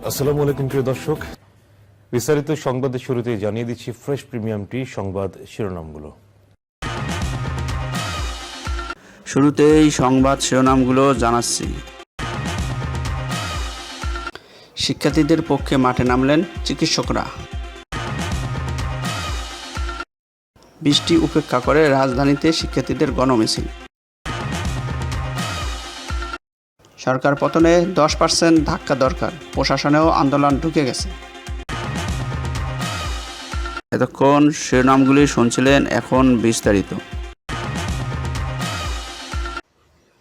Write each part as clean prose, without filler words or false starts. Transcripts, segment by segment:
আসসালামু আলাইকুম প্রিয় দর্শক, বিস্তারিত সংবাদের শুরুতেই জানিয়ে দিচ্ছি ফ্রেশ প্রিমিয়াম টি সংবাদ শিরোনামগুলো। শুরুতেই সংবাদ শিরোনামগুলো জানাচ্ছি। শিক্ষার্থীদের পক্ষে মাঠে নামলেন চিকিৎসকরা। বৃষ্টি উপেক্ষা করে রাজধানীতে শিক্ষার্থীদের গণমিছিল। সরকার পতনে 10% ধাক্কা দরকার, প্রশাসনেও আন্দোলন ঢুকে গেছে। এতক্ষণ শিরোনামগুলি শুনছিলেন, এখন বিস্তারিত।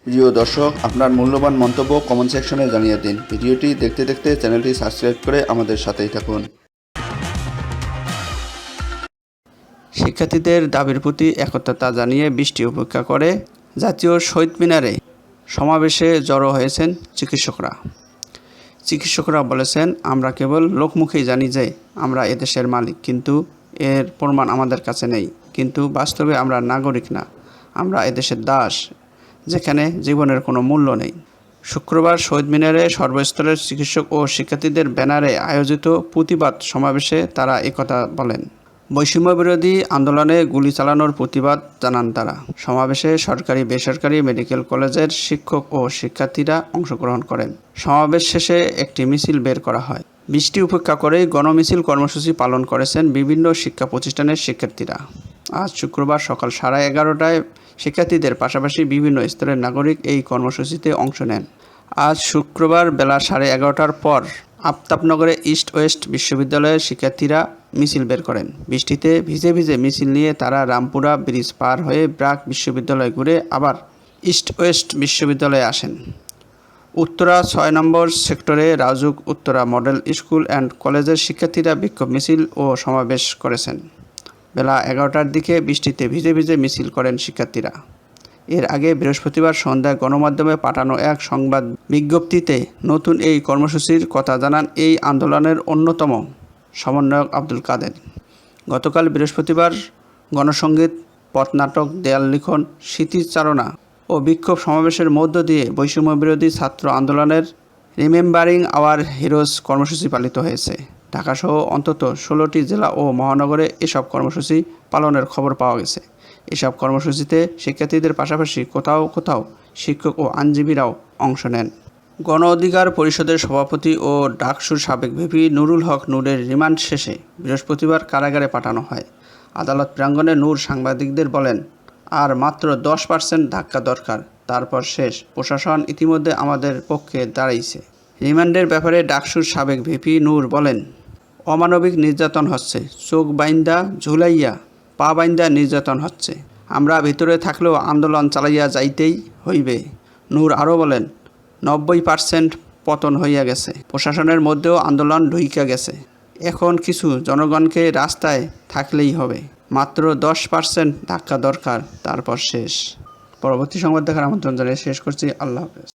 প্রিয় দর্শক, আপনার মূল্যবান মন্তব্য কমেন্ট সেকশনে জানিয়ে দিন। ভিডিওটি দেখতে দেখতে চ্যানেলটি সাবস্ক্রাইব করে আমাদের সাথেই থাকুন। শিক্ষার্থীদের দাবির প্রতি একত্রতা জানিয়ে বৃষ্টি উপেক্ষা করে জাতীয় শহীদ মিনারে সমাবেশে জড়ো হয়েছেন চিকিৎসকরা। চিকিৎসকরা বলেছেন, আমরা কেবল লোকমুখেই জানি যে আমরা এদেশের মালিক, কিন্তু এর প্রমাণ আমাদের কাছে নেই। কিন্তু বাস্তবে আমরা নাগরিক না, আমরা এদেশের দাস, যেখানে জীবনের কোনো মূল্য নেই। শুক্রবার শহীদ মিনারে সর্বস্তরের চিকিৎসক ও শিক্ষার্থীদের ব্যানারে আয়োজিত প্রতিবাদ সমাবেশে তারা একথা বলেন। বৈষম্য বিরোধী আন্দোলনে গুলি চালানোর প্রতিবাদ জানান তারা। সমাবেশে সরকারি বেসরকারি মেডিকেল কলেজের শিক্ষক ও শিক্ষার্থীরা অংশগ্রহণ করেন। সমাবেশ শেষে একটি মিছিল বের করা হয়। বৃষ্টি উপেক্ষা করে গণমিছিল কর্মসূচি পালন করেছেন বিভিন্ন শিক্ষা প্রতিষ্ঠানের শিক্ষার্থীরা। আজ শুক্রবার সকাল 11:30টায় শিক্ষার্থীদের পাশাপাশি বিভিন্ন স্তরের নাগরিক এই কর্মসূচিতে অংশ নেন। আজ শুক্রবার বেলা 11:30টার পর আফতাবনগরে ইস্ট ওয়েস্ট বিশ্ববিদ্যালয়ের শিক্ষার্থীরা মিছিল বের করেন। বৃষ্টিতে ভিজে ভিজে মিছিল নিয়ে তারা রামপুরা ব্রিজ পার হয়ে ব্র্যাক বিশ্ববিদ্যালয় ঘুরে আবার ইস্ট ওয়েস্ট বিশ্ববিদ্যালয়ে আসেন। উত্তরা 6 নম্বর সেক্টরে RAJUK Uttara model school and কলেজের শিক্ষার্থীরা বিক্ষোভ মিছিল ও সমাবেশ করেছেন। বেলা 11টার দিকে বৃষ্টিতে ভিজে ভিজে মিছিল করেন শিক্ষার্থীরা। এর আগে বৃহস্পতিবার সন্ধ্যায় গণমাধ্যমে পাঠানো এক সংবাদ বিজ্ঞপ্তিতে নতুন এই কর্মসূচির কথা জানান এই আন্দোলনের অন্যতম সমন্বয়ক আব্দুল কাদের। গতকাল বৃহস্পতিবার গণসংগীত, পথনাটক, দেয়াল লিখন, স্মৃতিচারণা ও বিক্ষোভ সমাবেশের মধ্য দিয়ে বৈষম্য বিরোধী ছাত্র আন্দোলনের রিমেম্বারিং আওয়ার হিরোজ কর্মসূচি পালিত হয়েছে। ঢাকাসহ অন্তত 16টি জেলা ও মহানগরে এসব কর্মসূচি পালনের খবর পাওয়া গেছে। এসব কর্মসূচিতে শিক্ষার্থীদের পাশাপাশি কোথাও কোথাও শিক্ষক ও আইনজীবীরাও অংশ নেন। গণ অধিকার পরিষদের সভাপতি ও ডাকসুর সাবেক ভিপি নুরুল হক নূরের রিমান্ড শেষে বৃহস্পতিবার কারাগারে পাঠানো হয়। আদালত প্রাঙ্গণে নূর সাংবাদিকদের বলেন, আর মাত্র 10% ধাক্কা দরকার, তারপর শেষ। প্রশাসন ইতিমধ্যে আমাদের পক্ষে দাঁড়িয়েছে। রিমান্ডের ব্যাপারে ডাকসুর সাবেক ভিপি নূর বলেন, অমানবিক নির্যাতন হচ্ছে, চোখ বাইন্দা ঝুলাইয়া পা বাইন্দা নির্যাতন হচ্ছে। আমরা ভিতরে থাকলেও আন্দোলন চালাইয়া যাইতেই হইবে। নূর আরও বলেন, 90% পতন হইয়া গেছে, প্রশাসনের মধ্যেও আন্দোলন ঢুইকা গেছে। এখন কিছু জনগণকে রাস্তায় থাকলেই হবে, মাত্র 10% ধাক্কা দরকার, তারপর শেষ। পরবর্তী সংবাদ দেখার আমন্ত্রণ জানিয়ে শেষ করছি। আল্লাহ হাফেজ।